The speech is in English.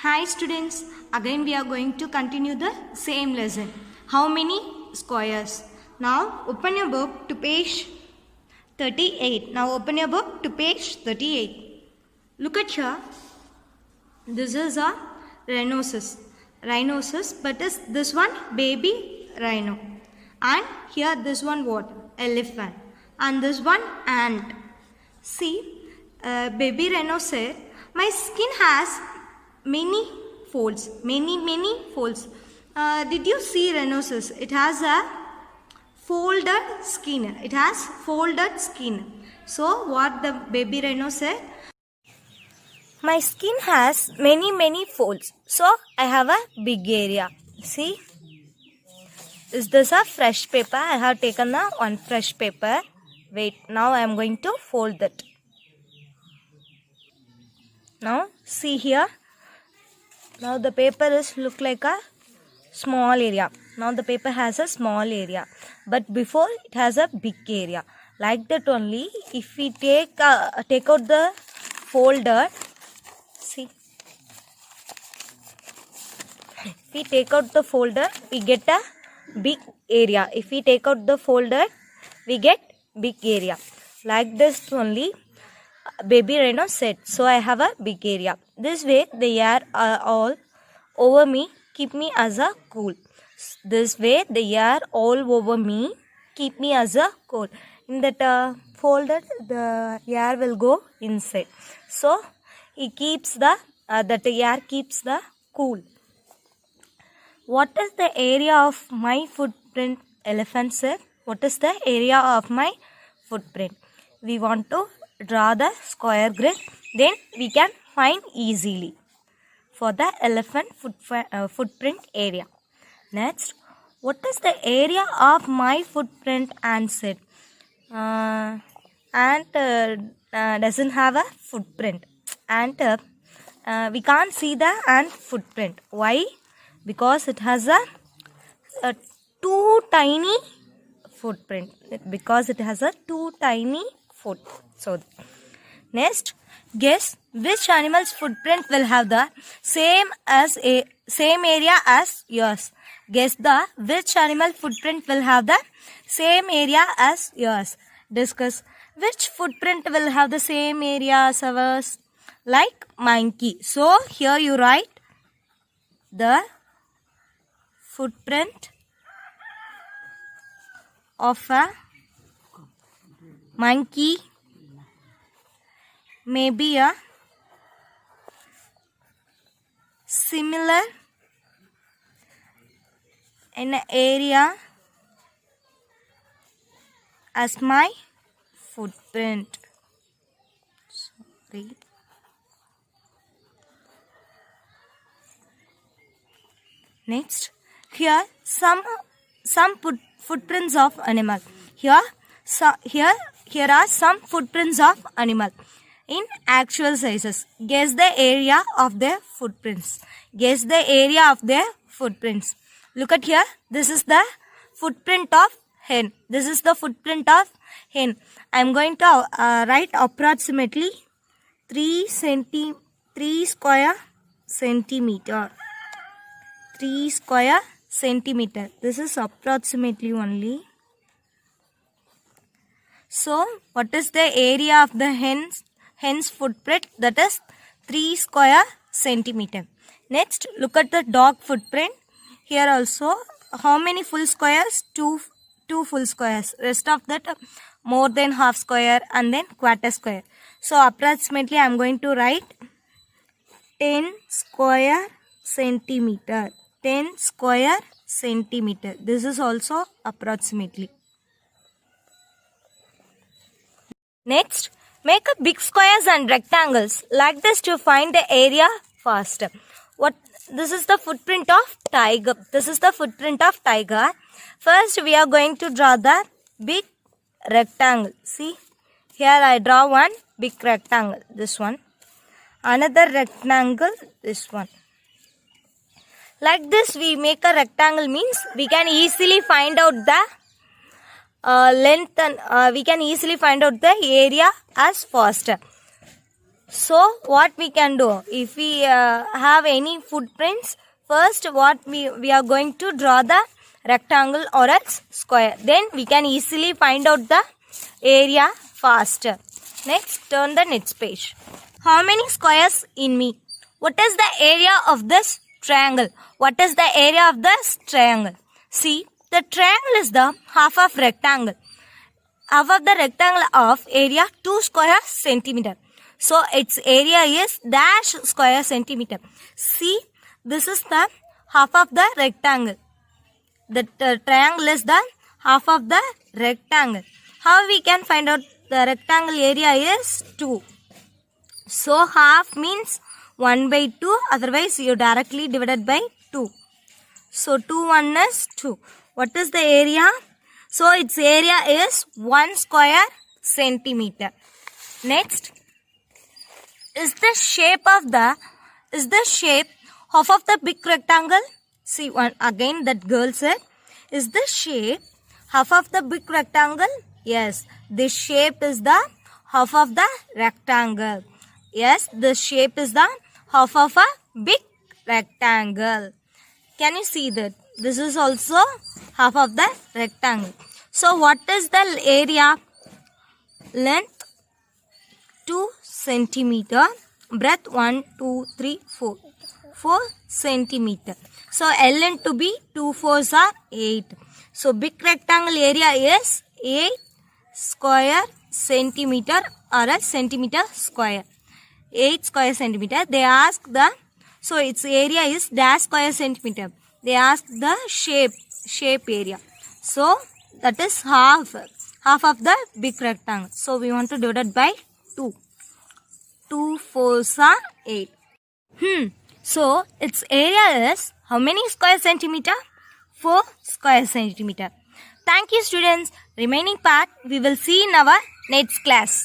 Hi students, again we are going to continue the same lesson. How many squares? Now open your book to page 38. Now open your book to page 38. Look at here. This is a rhinoceros. Rhinoceros, but is this one baby rhino. And here this one what? Elephant. And this one ant. See, baby rhino said, my skin has many folds, many folds. Did you see rhinoceros? It has a folded skin. It has folded skin. So what the baby rhino said? My skin has many folds. So I have a big area. See? Is this a fresh paper? I have taken the one fresh paper. Wait, now I am going to fold that. Now see here. Now the paper is look like a small area. Now the paper has a small area, but before it has a big area. Like that only. If we take out the folder, see. If we take out the folder, we get a big area. If we take out the folder, we get big area. Like this only. Baby rhino said, so I have a big area. This way the air all over me keep me as a cool. This way the air all over me keep me as a cool. In that folder the air will go inside. So it keeps the that air keeps the cool. What is the area of my footprint? Elephant said. What is the area of my footprint? We want to draw the square grid, then we can find easily for the elephant footprint area. Next, what is the area of my footprint? Ant said. Ant doesn't have a footprint. Ant we can't see the ant footprint. Why? Because it has a too tiny footprint. Because it has a too tiny foot. So next, guess which animal's footprint will have the same area as yours. Guess the which animal footprint will have the same area as yours. Discuss which footprint will have the same area as ours. Like monkey. So here you write the footprint of a monkey may be a similar in an area as my footprint. Sorry. Next, here some footprints of animal. Here are some footprints of animal in actual sizes. Guess the area of their footprints. Guess the area of their footprints. Look at here. This is the footprint of hen. This is the footprint of hen. I am going to write approximately 3 square centimeter. 3 square centimeter. This is approximately only. So, what is the area of the hen's footprint? That is 3 square centimeter. Next, look at the dog footprint. Here also, how many full squares? Two full squares. Rest of that more than half square and then quarter square. So, approximately I am going to write 10 square centimeter. 10 square centimeter. This is also approximately. Next, make a big squares and rectangles like this to find the area faster. This is the footprint of tiger. This is the footprint of tiger. First, we are going to draw the big rectangle. See, here I draw one big rectangle. This one. Another rectangle. This one. Like this, we make a rectangle means we can easily find out the length and we can easily find out the area as faster. So what we can do, if we have any footprints, first what we are going to draw the rectangle or else square. Then we can easily find out the area faster. Next, turn the next page. How many squares in me? What is the area of this triangle? What is the area of this triangle? See, the triangle is the half of rectangle. Half of the rectangle of area 2 square centimeter. So its area is dash square centimeter. See, this is the half of the rectangle. The triangle is the half of the rectangle. How we can find out the rectangle area is 2. So half means 1 by 2. Otherwise you directly divided by 2. So 2 1 is 2. What is the area? So its area is 1 square centimeter. Next, is the shape half of the big rectangle? See, one again that girl said, is the shape half of the big rectangle? Yes, this shape is the half of the rectangle. Yes, the shape is the half of a big rectangle. Can you see that? This is also half of the rectangle. So what is the area? Length 2 centimeter. Breadth 1, 2, 3, 4. 4 centimeter. So L into B, 2 4s are 8. So big rectangle area is 8 square centimeter or a centimeter square. 8 square centimeter. They ask so its area is dash square centimeter. They ask the shape area. So that is half of the big rectangle. So we want to divide it by 2. 2 4s are 8. So its area is how many square centimeter? 4 square centimeter. Thank you, students. Remaining part we will see in our next class.